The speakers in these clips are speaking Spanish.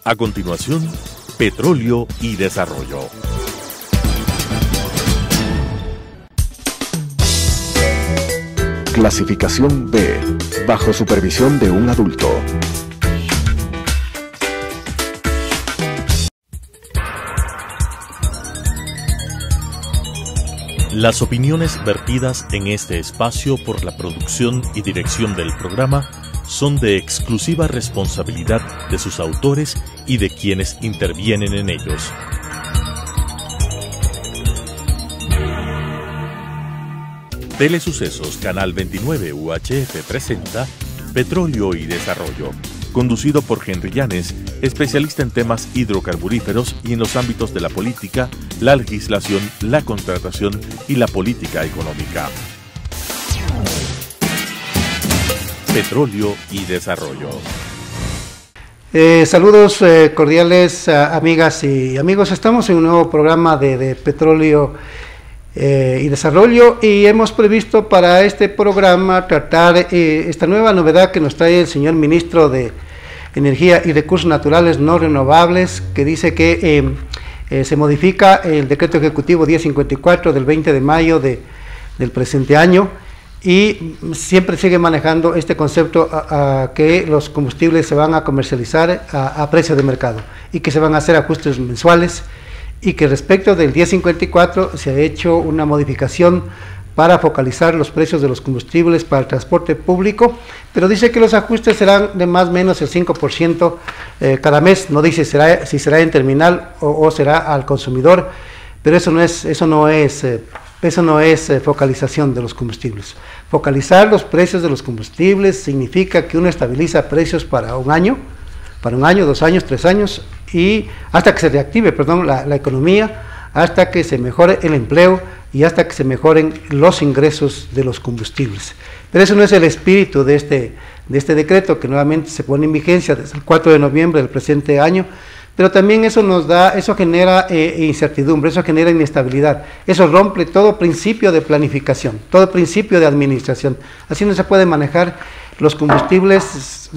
A continuación, Petróleo y Desarrollo. Clasificación B, bajo supervisión de un adulto. Las opiniones vertidas en este espacio por la producción y dirección del programa son de exclusiva responsabilidad de sus autores y de quienes intervienen en ellos. Telesucesos Canal 29 UHF presenta Petróleo y Desarrollo, conducido por Henry Llanes, especialista en temas hidrocarburíferos y en los ámbitos de la política, la legislación, la contratación y la política económica. Petróleo y Desarrollo. Saludos cordiales, amigas y amigos. Estamos en un nuevo programa de Petróleo y Desarrollo, y hemos previsto para este programa tratar esta nueva novedad que nos trae el señor ministro de Energía y Recursos Naturales No Renovables, que dice que se modifica el decreto ejecutivo 1054 del 20 de mayo del presente año, y siempre sigue manejando este concepto a que los combustibles se van a comercializar a precio de mercado y que se van a hacer ajustes mensuales, y que respecto del 1054 se ha hecho una modificación para focalizar los precios de los combustibles para el transporte público, pero dice que los ajustes serán de más o menos el 5% cada mes. No dice si será en terminal o será al consumidor, pero eso no es focalización de los combustibles. Focalizar los precios de los combustibles significa que uno estabiliza precios para un año, 2 años, 3 años, y hasta que se reactive, la economía, hasta que se mejore el empleo y hasta que se mejoren los ingresos de los combustibles. Pero eso no es el espíritu de este decreto, que nuevamente se pone en vigencia desde el 4 de noviembre del presente año, pero también eso genera incertidumbre, eso genera inestabilidad, eso rompe todo principio de planificación, todo principio de administración. Así no se puede manejar los combustibles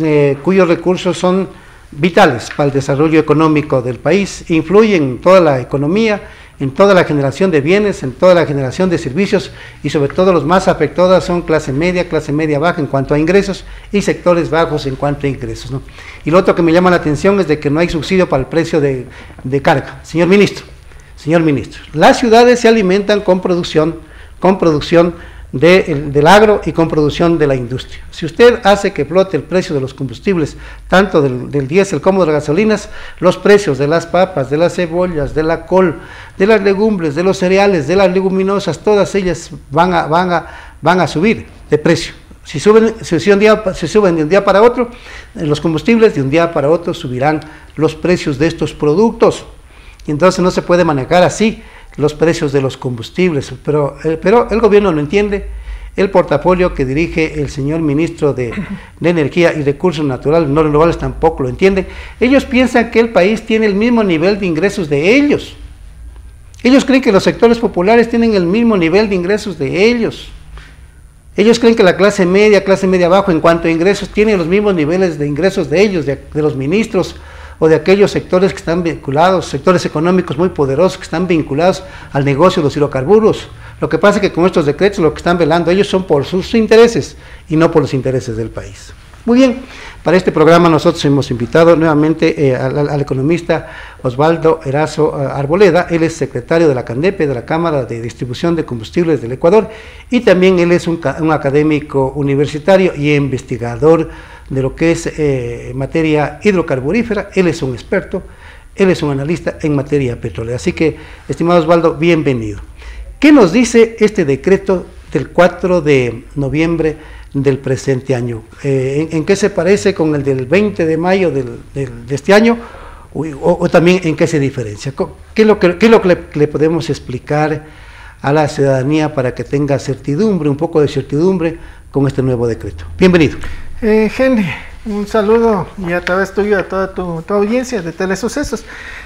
cuyos recursos son vitales para el desarrollo económico del país, influyen en toda la economía, en toda la generación de bienes, en toda la generación de servicios, y sobre todo los más afectados son clase media baja en cuanto a ingresos, y sectores bajos en cuanto a ingresos, ¿no? Y lo otro que me llama la atención es de que no hay subsidio para el precio de carga. Señor ministro, las ciudades se alimentan con producción del agro y con producción de la industria. Si usted hace que flote el precio de los combustibles, tanto del diésel como de las gasolinas, los precios de las papas, de las cebollas, de la col, de las legumbres, de los cereales, de las leguminosas, todas ellas van a subir de precio. Si suben de un día para otro, los combustibles de un día para otro subirán los precios de estos productos. Y entonces no se puede manejar así los precios de los combustibles, pero el gobierno no entiende, el portafolio que dirige el señor ministro de Energía y Recursos Naturales No Renovables tampoco lo entiende. Ellos piensan que el país tiene el mismo nivel de ingresos de ellos. Ellos creen que los sectores populares tienen el mismo nivel de ingresos de ellos. Ellos creen que la clase media baja en cuanto a ingresos tiene los mismos niveles de ingresos de ellos, de los ministros, o de aquellos sectores que están vinculados, sectores económicos muy poderosos que están vinculados al negocio de los hidrocarburos. Lo que pasa es que con estos decretos lo que están velando ellos son por sus intereses y no por los intereses del país. Muy bien, para este programa nosotros hemos invitado nuevamente al economista Osvaldo Erazo Arboleda. Él es secretario de la CANDEPE, de la Cámara de Distribución de Combustibles del Ecuador, y también él es un académico universitario y investigador de lo que es materia hidrocarburífera. Él es un experto, él es un analista en materia petrolera. Así que, estimado Osvaldo, bienvenido. ¿Qué nos dice este decreto del 4 de noviembre del presente año? ¿En qué se parece con el del 20 de mayo de este año? O también en qué se diferencia. ¿Qué es lo que le podemos explicar a la ciudadanía para que tenga certidumbre, un poco de certidumbre con este nuevo decreto? Bienvenido. Henry, un saludo y a través tuyo a toda tu audiencia de Telesucesos.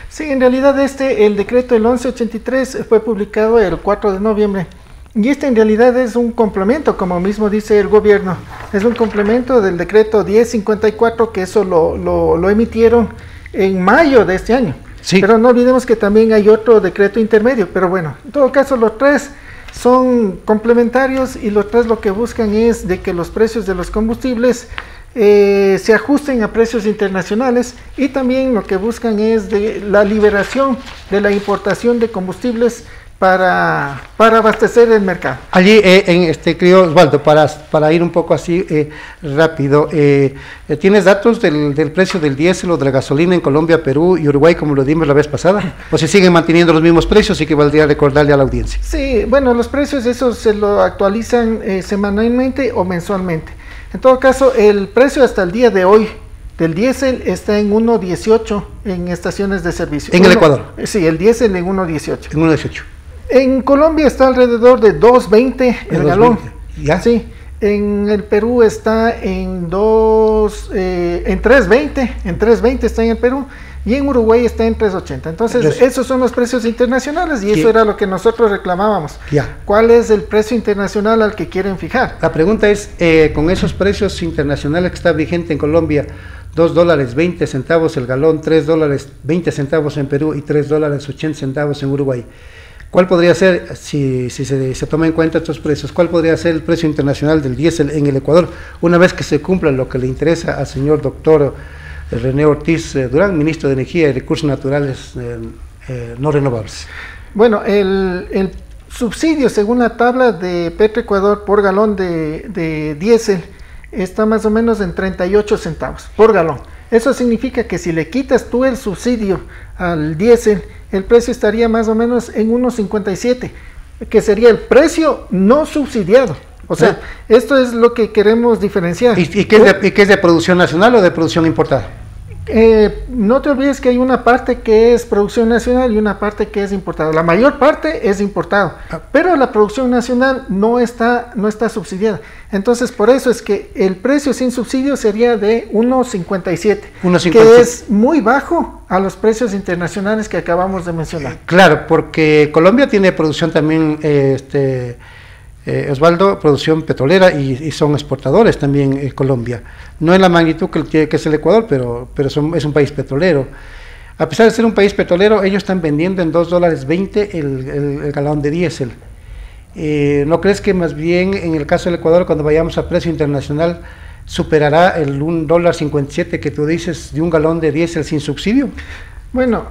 Sí, en realidad el decreto del 1183 fue publicado el 4 de noviembre. Y en realidad es un complemento, como mismo dice el gobierno, es un complemento del decreto 1054, que eso lo emitieron en mayo de este año. Sí. Pero no olvidemos que también hay otro decreto intermedio, pero bueno, en todo caso los tres son complementarios y los tres lo que buscan es de que los precios de los combustibles se ajusten a precios internacionales, y también lo que buscan es de la liberación de la importación de combustibles para abastecer el mercado. Allí, querido Osvaldo, para ir un poco así rápido, ¿tienes datos del precio del diésel o de la gasolina en Colombia, Perú y Uruguay, como lo dimos la vez pasada? ¿O se siguen manteniendo los mismos precios y que valdría recordarle a la audiencia? Sí, bueno, los precios esos se lo actualizan semanalmente o mensualmente. En todo caso, el precio hasta el día de hoy del diésel está en 1.18 en estaciones de servicio. ¿En el Ecuador? Sí, el diésel en 1.18. En 1.18. En Colombia está alrededor de 2.20 el galón. ¿Ya? Sí. En el Perú está en 3.20. En 3.20 está en el Perú. Y en Uruguay está en 3.80. Entonces, esos son los precios internacionales, y eso era lo que nosotros reclamábamos. Ya. ¿Cuál es el precio internacional al que quieren fijar? La pregunta es, con esos precios internacionales que está vigente en Colombia, $2.20 el galón, $3.20 en Perú y $3.80 en Uruguay, ¿cuál podría ser, si se toma en cuenta estos precios, cuál podría ser el precio internacional del diésel en el Ecuador, una vez que se cumpla lo que le interesa al señor doctor René Ortiz Durán, ministro de Energía y Recursos Naturales no renovables? Bueno, el subsidio, según la tabla de Petroecuador por galón de diésel, está más o menos en 38 centavos por galón. Eso significa que si le quitas tú el subsidio al diésel, el precio estaría más o menos en 1.57, que sería el precio no subsidiado. O sea, esto es lo que queremos diferenciar. ¿Y qué es de producción nacional o de producción importada? No te olvides que hay una parte que es producción nacional y una parte que es importada. La mayor parte es importado, pero la producción nacional no está subsidiada. Entonces, por eso es que el precio sin subsidio sería de 1.57, que es muy bajo a los precios internacionales que acabamos de mencionar. Claro, porque Colombia tiene producción también, Osvaldo, producción petrolera, y son exportadores también Colombia. No en la magnitud que es el Ecuador, pero es un país petrolero. A pesar de ser un país petrolero, ellos están vendiendo en $2.20 el galón de diésel. ¿No crees que más bien en el caso del Ecuador, cuando vayamos a precio internacional, superará el $1.57 que tú dices de un galón de diésel sin subsidio? Bueno,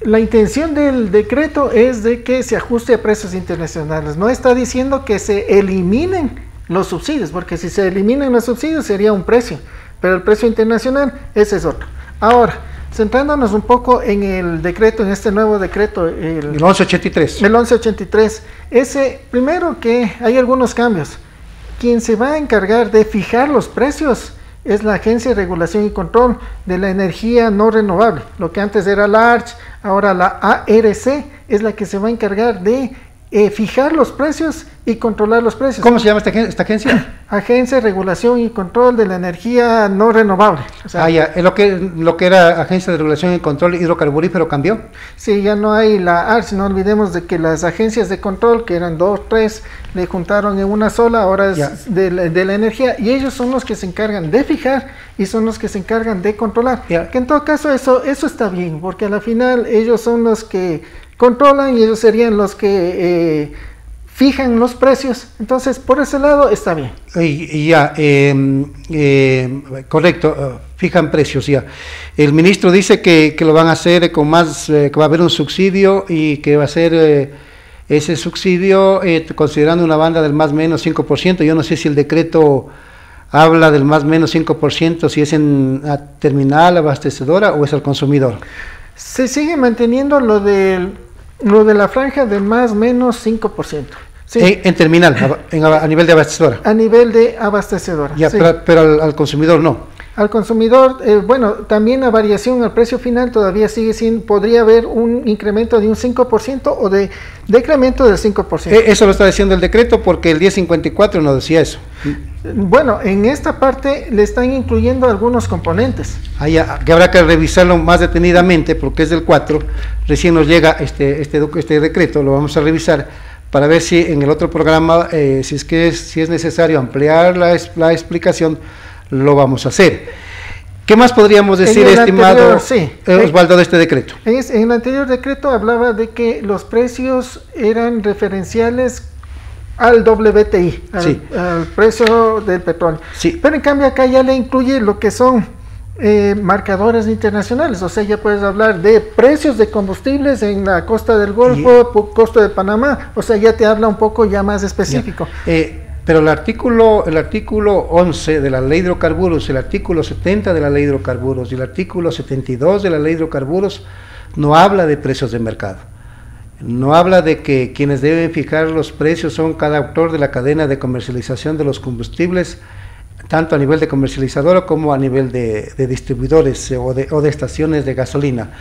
la intención del decreto es de que se ajuste a precios internacionales. No está diciendo que se eliminen los subsidios, porque si se eliminan los subsidios sería un precio, pero el precio internacional ese es otro. Ahora, centrándonos un poco en el decreto, en este nuevo decreto, el 1183. El 1183, primero que hay algunos cambios. Quien se va a encargar de fijar los precios es la Agencia de Regulación y Control de la Energía No Renovable. Lo que antes era la ARCH, ahora la ARC es la que se va a encargar de fijar los precios y controlar los precios. ¿Cómo se llama esta agencia? Agencia de Regulación y Control de la Energía No Renovable. O sea, ya, es lo que era Agencia de Regulación y Control Hidrocarburífero cambió. Sí, ya no hay la ARCH, no olvidemos de que las agencias de control, que eran 2, 3, le juntaron en una sola, ahora es de la energía, y ellos son los que se encargan de fijar y son los que se encargan de controlar. Que en todo caso eso está bien, porque a la final ellos son los que controlan y ellos serían los que fijan los precios. Entonces, por ese lado está bien. Correcto, fijan precios ya. El ministro dice que lo van a hacer con más, que va a haber un subsidio y que va a ser ese subsidio considerando una banda del más o menos 5%. Yo no sé si el decreto habla del más o menos 5%, si es en la terminal abastecedora o es al consumidor. Se sigue manteniendo lo de la franja de más o menos 5%. Sí. En terminal, a nivel de abastecedora. A nivel de abastecedora. Ya, sí. Pero al consumidor no. Al consumidor, bueno, también la variación al precio final todavía sigue sin, podría haber un incremento de un 5% o de decremento del 5%. Eso lo está diciendo el decreto porque el 1054 nos decía eso. Bueno, en esta parte le están incluyendo algunos componentes. Que habrá que revisarlo más detenidamente porque es del 4, recién nos llega este decreto, lo vamos a revisar para ver si en el otro programa, si es necesario ampliar la explicación, lo vamos a hacer. ¿Qué más podríamos decir, estimado Osvaldo, de este decreto? En el anterior decreto hablaba de que los precios eran referenciales al WTI, al precio del petróleo. Sí. Pero en cambio acá ya le incluye lo que son marcadores internacionales, o sea, ya puedes hablar de precios de combustibles en la costa del Golfo, costa de Panamá, o sea, ya te habla un poco ya más específico. Pero el artículo 11 de la ley de hidrocarburos, el artículo 70 de la ley de hidrocarburos y el artículo 72 de la ley de hidrocarburos no habla de precios de mercado. No habla de que quienes deben fijar los precios son cada actor de la cadena de comercialización de los combustibles, tanto a nivel de comercializadora como a nivel de distribuidores o de estaciones de gasolina.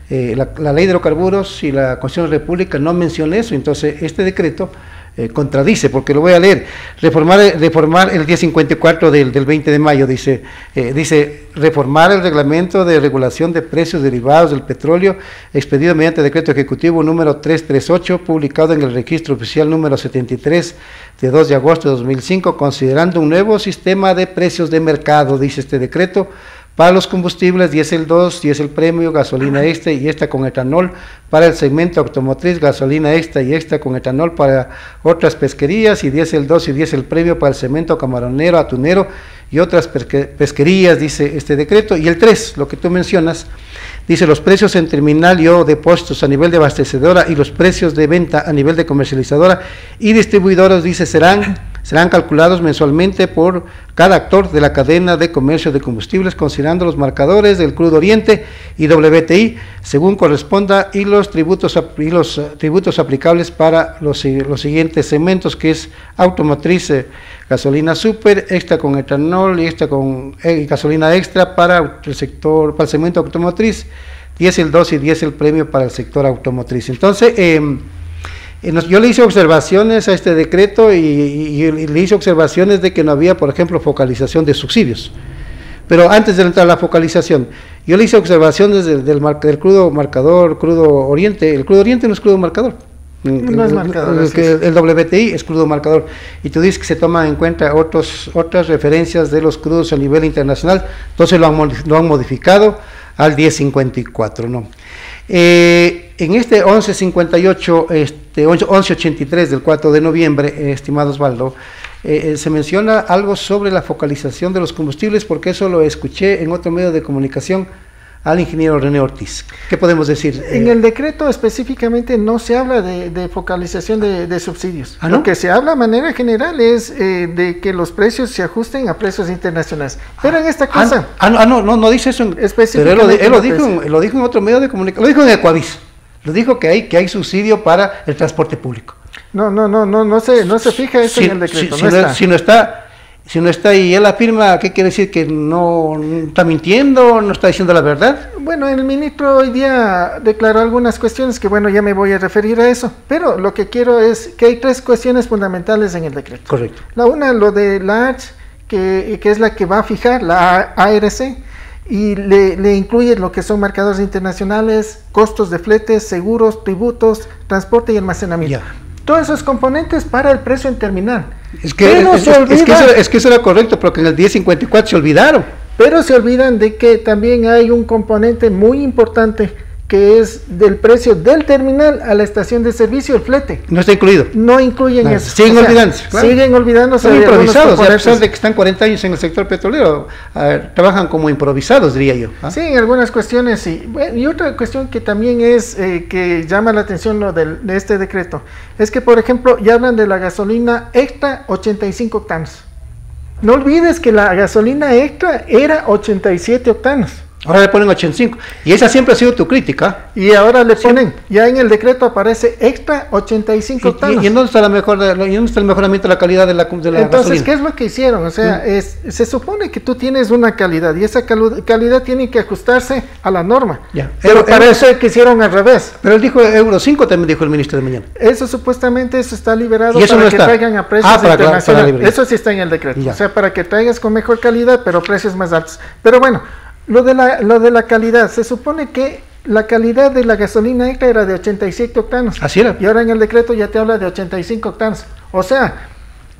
La ley de hidrocarburos y la Constitución de la República no menciona eso, entonces este decreto contradice, porque lo voy a leer. Reformar el 1054 del 20 de mayo, dice reformar el reglamento de regulación de precios derivados del petróleo expedido mediante decreto ejecutivo número 338, publicado en el registro oficial número 73 de 2 de agosto de 2005, considerando un nuevo sistema de precios de mercado, dice este decreto, para los combustibles diésel 2, diésel premio, gasolina extra y extra con etanol para el segmento automotriz, gasolina extra y extra con etanol para otras pesquerías, y diésel 2 y diésel premio para el segmento camaronero, atunero y otras pesquerías, dice este decreto. Y el 3, lo que tú mencionas, dice los precios en terminal y o depósitos a nivel de abastecedora y los precios de venta a nivel de comercializadora y distribuidores, dice, serán calculados mensualmente por cada actor de la cadena de comercio de combustibles, considerando los marcadores del crudo oriente y WTI, según corresponda, y los tributos aplicables para los siguientes segmentos, que es automotriz, gasolina super, extra con etanol y extra con gasolina extra para el segmento automotriz, diésel 2 y diésel premio para el sector automotriz. Entonces, yo le hice observaciones a este decreto y le hice observaciones de que no había, por ejemplo, focalización de subsidios. Pero antes de entrar a la focalización, yo le hice observaciones del crudo marcador, crudo oriente. El crudo oriente no es crudo marcador. No es marcador. El WTI es crudo marcador. Y tú dices que se toman en cuenta otras referencias de los crudos a nivel internacional. Entonces lo han modificado al 1054, ¿no? En este 1183 del 4 de noviembre, estimado Osvaldo, se menciona algo sobre la focalización de los combustibles, porque eso lo escuché en otro medio de comunicación al ingeniero René Ortiz. ¿Qué podemos decir? En el decreto específicamente no se habla de focalización de subsidios. ¿Ah, no? Lo que se habla de manera general es de que los precios se ajusten a precios internacionales. Pero en esta cosa... No dice eso. Pero él lo dijo en otro medio de comunicación. Lo dijo en Ecuavis. Lo dijo que hay subsidio para el transporte público. No se fija eso en el decreto. Si no está y él afirma, ¿qué quiere decir? ¿Que no está mintiendo, no está diciendo la verdad? Bueno, el ministro hoy día declaró algunas cuestiones que, bueno, ya me voy a referir a eso, pero lo que quiero es que hay 3 cuestiones fundamentales en el decreto. Correcto. La una, lo de la ARC, que es la que va a fijar, la ARC, y le incluye lo que son marcadores internacionales, costos de fletes, seguros, tributos, transporte y almacenamiento. Ya. Todos esos componentes para el precio en terminal. Es que eso era correcto, pero que en el 1054 se olvidaron. Pero se olvidan de que también hay un componente muy importante, que es del precio del terminal a la estación de servicio, el flete. No está incluido. No incluyen eso. Siguen olvidándose. Claro. Siguen olvidándose. Son improvisados, a pesar de que están 40 años en el sector petrolero, trabajan como improvisados, diría yo. Sí, en algunas cuestiones sí. Bueno, y otra cuestión que también es que llama la atención de este decreto, es que, por ejemplo, ya hablan de la gasolina extra 85 octanos. No olvides que la gasolina extra era 87 octanos. Ahora le ponen 85, y esa siempre ha sido tu crítica. Y ahora le ponen, ya en el decreto aparece extra 85 octanos. ¿Y en dónde está el mejoramiento de la calidad de la gasolina? Entonces, ¿qué es lo que hicieron? O sea, se supone que tú tienes una calidad, y esa calidad tiene que ajustarse a la norma. Ya. Pero parece que hicieron al revés. Pero él dijo Euro 5, también dijo el ministro de mañana. Eso supuestamente está liberado para que traigan a precios internacionales. Eso sí está en el decreto. Ya. O sea, para que traigas con mejor calidad, pero precios más altos. Pero bueno, lo de la calidad, se supone que la calidad de la gasolina extra era de 87 octanos. Así era. Y ahora en el decreto ya te habla de 85 octanos. O sea,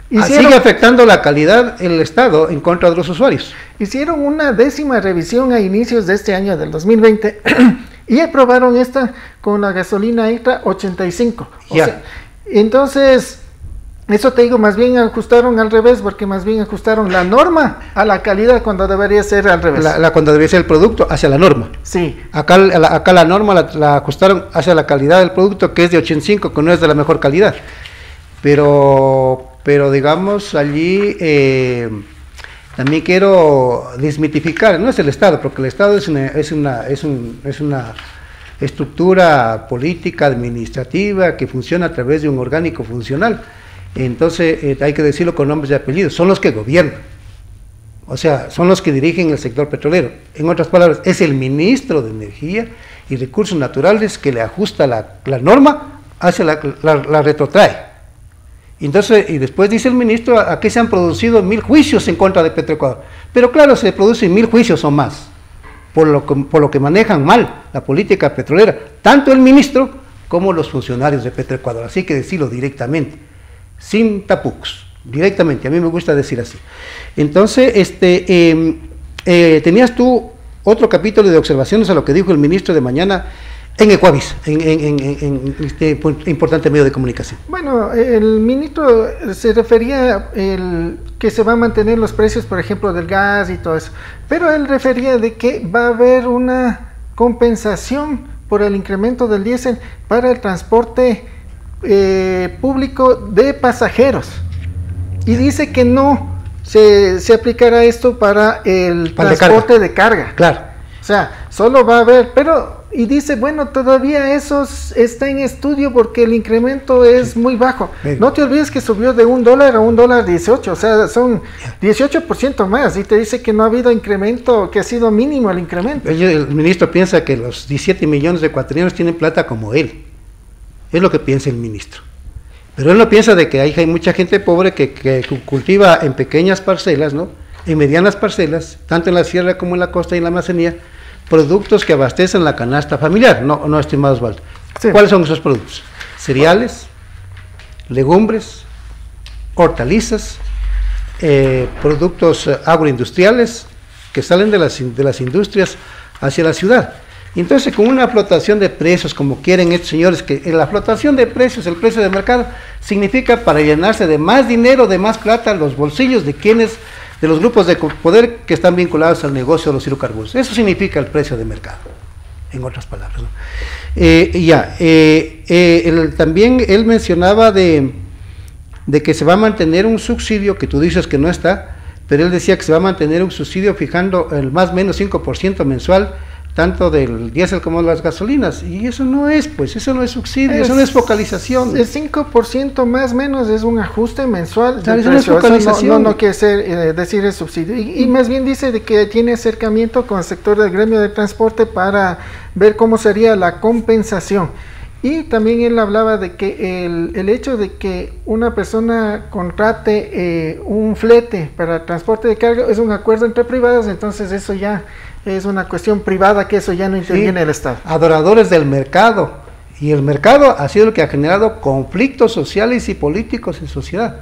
sigue afectando la calidad el Estado en contra de los usuarios. Hicieron una 10ª revisión a inicios de este año, del 2020, y aprobaron esta con la gasolina extra 85. Entonces, eso te digo, más bien ajustaron al revés, porque más bien ajustaron la norma a la calidad cuando debería ser al revés. Cuando debería ser el producto hacia la norma. Sí. Acá la norma la ajustaron hacia la calidad del producto, que es de 85, que no es de la mejor calidad. Pero digamos, allí también quiero desmitificar, no es el Estado, porque el Estado es una estructura política, administrativa, que funciona a través de un orgánico funcional. Entonces hay que decirlo con nombres y apellidos, son los que gobiernan, o sea, son los que dirigen el sector petrolero. En otras palabras, es el ministro de Energía y Recursos Naturales que le ajusta la norma hacia la retrotrae. Entonces, y después dice el ministro, aquí se han producido 1000 juicios en contra de Petroecuador, pero claro, se producen 1000 juicios o más, por lo que manejan mal la política petrolera, tanto el ministro como los funcionarios de Petroecuador, así que decirlo directamente, sin tapucos, directamente, a mí me gusta decir así. Entonces, tenías tú otro capítulo de observaciones a lo que dijo el ministro de mañana en Ecuavis, en este importante medio de comunicación. Bueno, el ministro se refería que se van a mantener los precios, por ejemplo, del gas y todo eso, pero él refería de que va a haber una compensación por el incremento del diésel para el transporte público de pasajeros, y dice que no se aplicará esto para el transporte de carga. Claro. O sea, solo va a haber, y dice, bueno, todavía eso está en estudio porque el incremento es muy bajo. No te olvides que subió de $1 a $1.18, o sea, son 18% más, y te dice que no ha habido incremento, que ha sido mínimo el incremento. El ministro piensa que los 17 millones de ecuatorianos tienen plata como él. Es lo que piensa el ministro. Pero él no piensa de que hay mucha gente pobre que cultiva en pequeñas parcelas, ¿no? En medianas parcelas, tanto en la sierra como en la costa y en la Amazonía, productos que abastecen la canasta familiar, no estimado Osvaldo. Sí. ¿Cuáles son esos productos? Cereales, legumbres, hortalizas, productos agroindustriales que salen de las industrias hacia la ciudad. Entonces, con una flotación de precios, como quieren estos señores, que la flotación de precios, el precio de mercado, significa para llenarse de más dinero, de más plata, los bolsillos de de los grupos de poder que están vinculados al negocio de los hidrocarburos. Eso significa el precio de mercado, en otras palabras, ¿no? También él mencionaba de que se va a mantener un subsidio, que tú dices que no está, pero él decía que se va a mantener un subsidio fijando el más o menos 5% mensual, tanto del diésel como de las gasolinas, y eso no es, pues, eso no es subsidio, eso no es focalización. El 5% más o menos es un ajuste mensual. Claro, eso no es focalización. No quiere decir el subsidio, y más bien dice de que tiene acercamiento con el sector del gremio de transporte para ver cómo sería la compensación. Y también él hablaba de que el hecho de que una persona contrate un flete para transporte de carga es un acuerdo entre privados, entonces eso ya es una cuestión privada, que eso ya no interviene el Estado. Adoradores del mercado, y el mercado ha sido el que ha generado conflictos sociales y políticos en sociedad,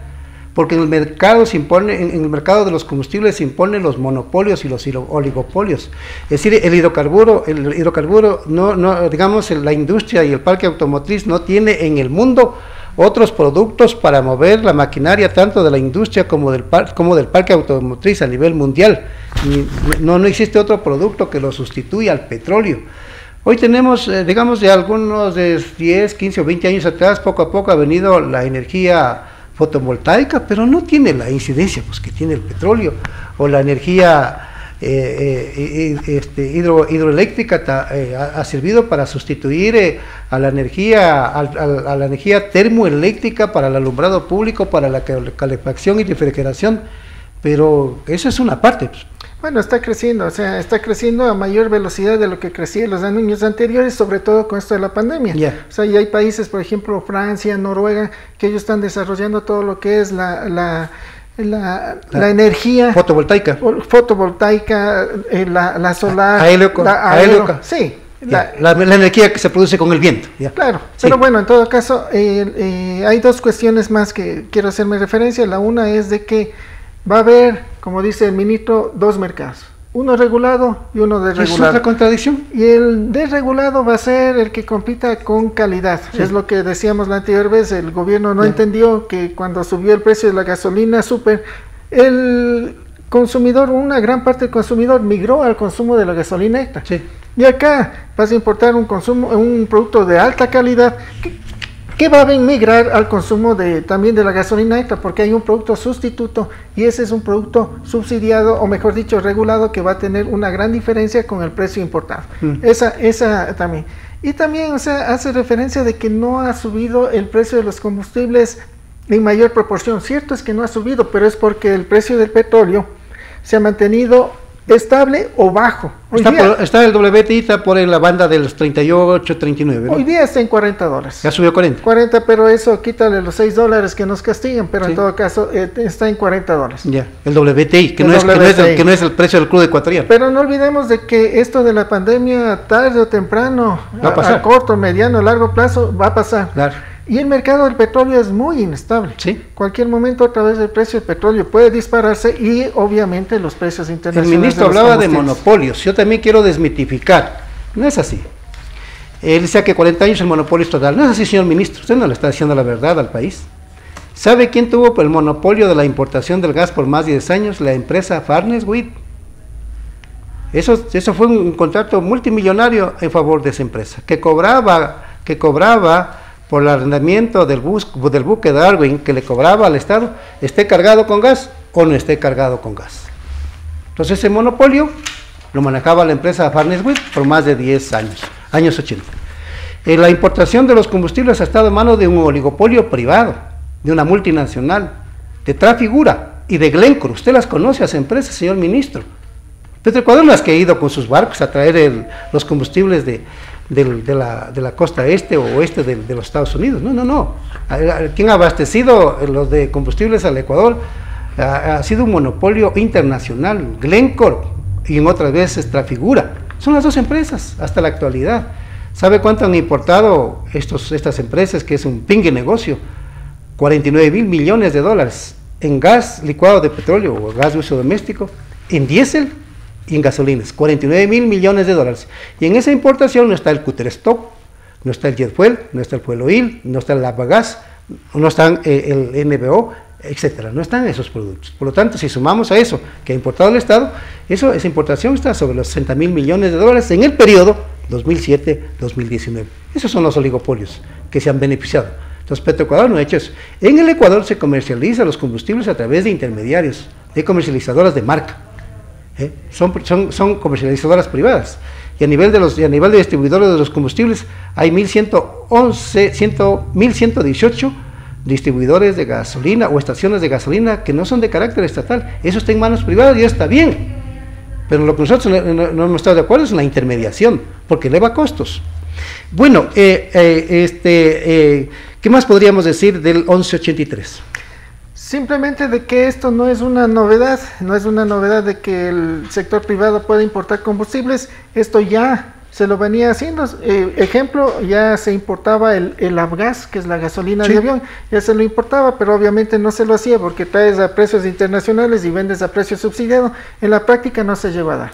porque en el mercado se impone, en el mercado de los combustibles se imponen los monopolios y los oligopolios. Es decir, el hidrocarburo no, digamos, la industria y el parque automotriz no tiene en el mundo otros productos para mover la maquinaria tanto de la industria como del parque automotriz a nivel mundial. No existe otro producto que lo sustituya al petróleo. Hoy tenemos, digamos, de algunos de 10, 15 o 20 años atrás, poco a poco ha venido la energía fotovoltaica, pero no tiene la incidencia pues que tiene el petróleo, o la energía hidroeléctrica ha servido para sustituir a la energía termoeléctrica para el alumbrado público, para la calefacción y refrigeración, pero eso es una parte. Bueno, está creciendo, o sea, está creciendo a mayor velocidad de lo que crecía en los años anteriores, sobre todo con esto de la pandemia. O sea, y hay países, por ejemplo, Francia, Noruega, que ellos están desarrollando todo lo que es la energía fotovoltaica, la solar, eólica. Sí, La energía que se produce con el viento. Ya. Claro, Sí. pero bueno, en todo caso, hay dos cuestiones más que quiero hacerme referencia. La una es de que va a haber, como dice el ministro, dos mercados. Uno regulado y uno desregulado. ¿Es otra contradicción? Y el desregulado va a ser el que compita con calidad. Sí. Es lo que decíamos la anterior vez, el gobierno no entendió que cuando subió el precio de la gasolina súper, el consumidor, una gran parte del consumidor migró al consumo de la gasolina extra. Sí. Y acá vas a importar un producto de alta calidad que va a migrar al consumo también de la gasolina extra, porque hay un producto sustituto y ese es un producto subsidiado, o mejor dicho, regulado, que va a tener una gran diferencia con el precio importado. Esa también. Y también, o sea, hace referencia de que no ha subido el precio de los combustibles en mayor proporción. Cierto es que no ha subido, pero es porque el precio del petróleo se ha mantenido estable o bajo. Está el WTI, está por en la banda de los 38, 39. ¿no? Hoy día está en $40. Ya subió 40. 40, pero eso quítale los $6 que nos castigan, pero Sí. en todo caso está en $40. Ya, el WTI, que El no es WTI. el precio del crudo ecuatoriano. Pero no olvidemos de que esto de la pandemia, tarde o temprano, Va a pasar. a corto, mediano, largo plazo, va a pasar. Claro. Y el mercado del petróleo es muy inestable. Sí. Cualquier momento, otra vez, el precio del petróleo puede dispararse y obviamente los precios El internacionales. ministro de los hablaba de combustibles. monopolios. Yo también quiero desmitificar. No es así. Él decía que 40 años el monopolio es total. No es así, señor ministro. Usted no le está diciendo la verdad al país. ¿Sabe quién tuvo el monopolio de la importación del gas por más de 10 años? La empresa Farnesweed. Eso fue un contrato multimillonario en favor de esa empresa, que cobraba por el arrendamiento del buque Darwin, que le cobraba al Estado, esté cargado con gas o no esté cargado con gas. Entonces ese monopolio lo manejaba la empresa Farnesweed por más de 10 años, años 80. La importación de los combustibles ha estado en manos de un oligopolio privado, de una multinacional, de Trafigura y de Glencore. Usted las conoce a esas empresas, señor ministro. Petroecuador no es que ha ido con sus barcos a traer los combustibles de la costa este o oeste de los Estados Unidos. No. Quien ha abastecido los de combustibles al Ecuador ha sido un monopolio internacional, Glencore, y en otras veces Trafigura. Son las dos empresas hasta la actualidad. ¿Sabe cuánto han importado estas empresas, que es un pingue negocio? 49.000 millones de dólares en gas licuado de petróleo o gas de uso doméstico, en diésel y en gasolinas, 49.000 millones de dólares. Y en esa importación no está el Cutter Stock, no está el Jet Fuel, no está el Fuel Oil, no está el Avagas, no están el NBO, etcétera. No están esos productos. Por lo tanto, si sumamos a eso que ha importado el Estado, esa importación está sobre los 60.000 millones de dólares en el periodo 2007-2019. Esos son los oligopolios que se han beneficiado. Entonces, Petroecuador no ha hecho eso. En el Ecuador se comercializan los combustibles a través de intermediarios, de comercializadoras de marca. Son comercializadoras privadas. Y a nivel de distribuidores de los combustibles hay 1.118 distribuidores de gasolina o estaciones de gasolina que no son de carácter estatal. Eso está en manos privadas y está bien. Pero lo que nosotros no hemos estado de acuerdo es la intermediación, porque eleva costos. Bueno, ¿qué más podríamos decir del 1183? Simplemente de que esto no es una novedad de que el sector privado pueda importar combustibles. Esto ya se lo venía haciendo. Ejemplo, ya se importaba el Avgas, que es la gasolina de avión, ya se lo importaba, pero obviamente no se lo hacía porque traes a precios internacionales y vendes a precio subsidiado. En la práctica no se lleva a dar.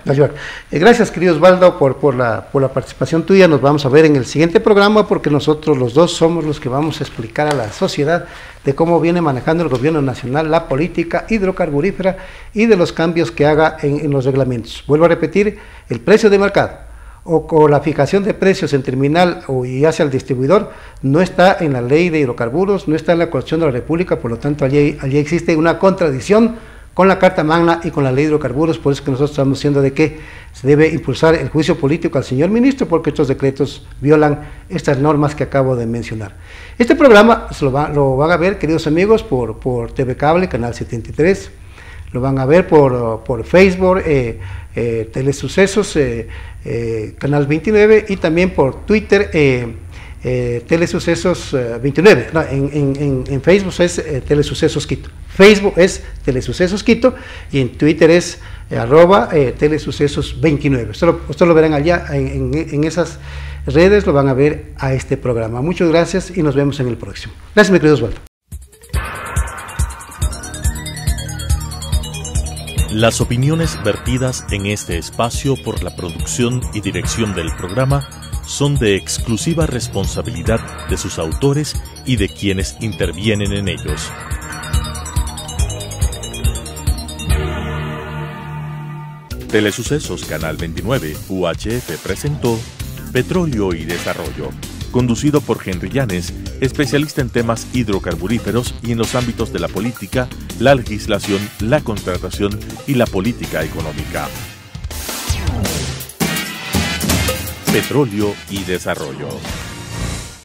Gracias, querido Osvaldo, por la participación tuya. Nos vamos a ver en el siguiente programa, porque nosotros los dos somos los que vamos a explicar a la sociedad de cómo viene manejando el gobierno nacional la política hidrocarburífera y de los cambios que haga en los reglamentos. Vuelvo a repetir, el precio de mercado o la fijación de precios en terminal y hacia el distribuidor no está en la ley de hidrocarburos, no está en la Constitución de la República. Por lo tanto, allí existe una contradicción con la Carta Magna y con la ley de hidrocarburos. Por eso que nosotros estamos diciendo de que se debe impulsar el juicio político al señor ministro, porque estos decretos violan estas normas que acabo de mencionar. Este programa lo van a ver, queridos amigos, por TV Cable, Canal 73, lo van a ver por Facebook, Telesucesos, Canal 29, y también por Twitter, Telesucesos 29. No, en Facebook es Telesucesos Quito. Facebook es Telesucesos Quito y en Twitter es @telesucesos29. Ustedes lo verán allá en esas redes, lo van a ver a este programa. Muchas gracias y nos vemos en el próximo. Gracias, mi querido Osvaldo. Las opiniones vertidas en este espacio por la producción y dirección del programa son de exclusiva responsabilidad de sus autores y de quienes intervienen en ellos. Telesucesos Canal 29 UHF presentó Petróleo y Desarrollo, conducido por Henry Llanes, especialista en temas hidrocarburíferos y en los ámbitos de la política, la legislación, la contratación y la política económica. Petróleo y Desarrollo.